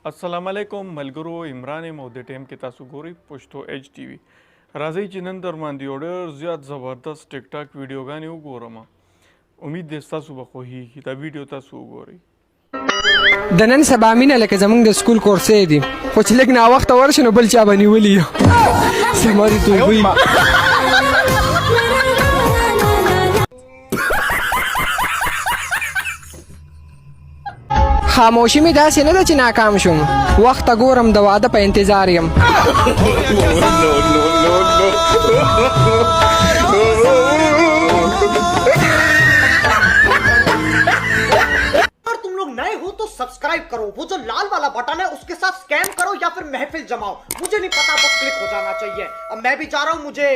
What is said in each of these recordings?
السلام علیکم ملګرو عمران یم او د ټیم کې تاسو ګورئ پښتو ایچ ټي وي. راځئ چې نن در باندې یو ډېر زیات زبردست ټیک ټاک ویډیوګانې وګورم. امید دی ستاسو به خوښیږي. دا ویډیو تاسو وګورئ. د نن سبا مینه لکه زمونږ د سکول کورسې دي، خو چې لږ ناوخته ورشي نو بل چا به نیولي یو. زما دې توبې خاموشي مې داسې نه ده چې ناکام شوم، وخت ته ګورم د واده په انتظار یم. नए हो तो सब्सक्राइब करो, वो जो लाल वाला बटन है उसके साथ स्कैम करो या फिर महफिल जमाओ, मुझे नहीं पता, बस क्लिक हो जाना चाहिए. अब मैं भी जा रहा हूँ. मुझे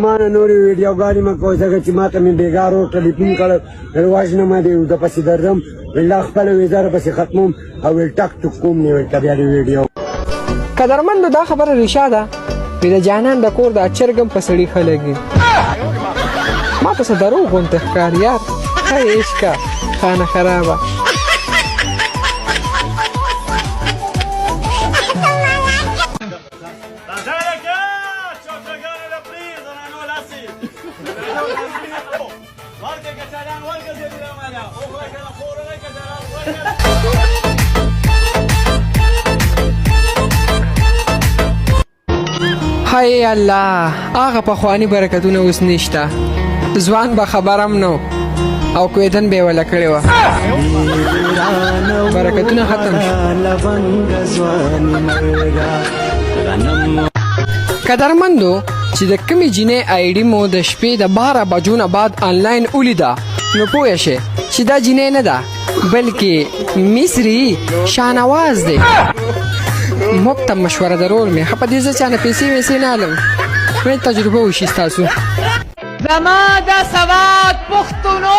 माना नोरी वीडियो गाड़ी में कोई जगह चिमाता में बेगार हो टेलीफोन कर रवाज न मादे उदा पसी दरम बिल्ला खपल वزاره पसी ختموم او ټک ټک کوم نیول کبیا دی ویډیو. قدرمنو دا خبره ریښه ده د جانان د کور د چرګم په سړي خلګي ما ته څه دروغ غونته ښکار یار هی عشقه خانه خرابه. هی الله هغه پخواني برکتونه اوس نشته، ځوان به خبرم نو او کویدن به ولا کړی وه، برکتونه ختم شو. قدرمندو چې د کمې جینۍ آی ډي مو د شپې د 12 بجو نه بعد آنلاین ولیده نو پوه شئ چې دا جینۍ نه ده بلکې مصري شاهنواز دی. مبتم مشوره درول مې خپه دې زه چانه پیسې ویسې نه علم مې تجربه وشي ستاسو. زما د سواد پښتونو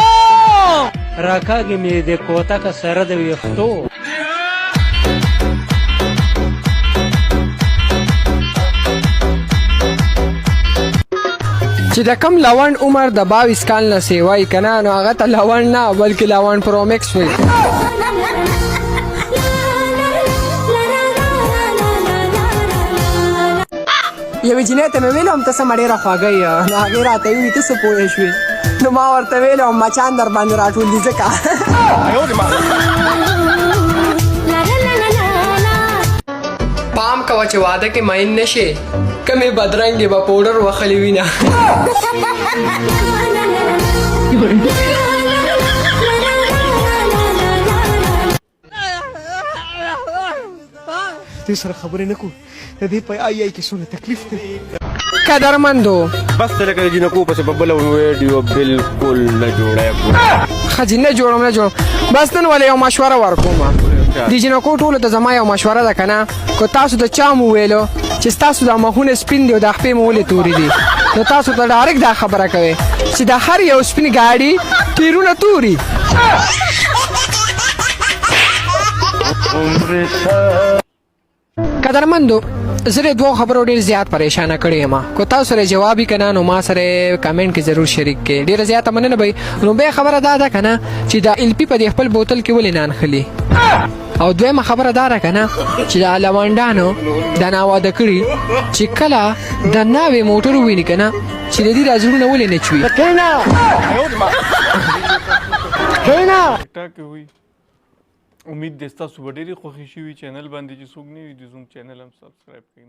راکاږي مې د کوتک سره د ویښتو. چې د کم لوند عمر د 22 کال نه سیوای کنه نو هغه ته لوند نه بلکې لوند پرو میکس وي. یوې جینۍ ته مې ویلم ته څه ډېره خواږه یې، نو هغې راته ویلي ته څه پوه شوې، نو ما ورته ویلم مچان در باندې راټول دي ځکه. پام کوه چې واده کې مین نه شې، کمې بدرنګې به پوډر وخلي وینه. دې سره خبرې نه کوو د دې په آی کې څونه تکلیف دی. قدرمندو بس لکه د جنکو پسې په بله ویډیو بالکل نه جوړی ښځې نه جوړم بس نن ولې یو مشوره ورکوم. د جنکو ټولو ته زما یو مشوره ده که نه، که تاسو د چا مو ویلو چې ستاسو د مخونه سپین دي او د خپې مو ولې تورې دي نو تاسو ته ډایرکټ دا خبره کوئ چې د هر یو سپین ګاډي تیرونه توري. قدرمندو زه د دوو خبرو ډېر زیات پریشانه کړی یم، که تاسو سره جواب یې که نه نو ما سره کمنټ کې ضرور شریک کړئ. ډېره زیاته مننه به نو بیا خبره دا ده که نه چې دا ایل پي په دې خپل بوتل کې ولې نه نښلي، او دویمه خبره دا ده که نه چې دا لونډانو دا ناواده کړي چې کله د ناوې موټر وویني که نه چې د دې دا زړونه ولې نه چوي. امید دی ستاسو به ډېرې خوښې شوي چینل باندې چې څوک نه وي د زموږ چینل هم سبسکرایب کړئ.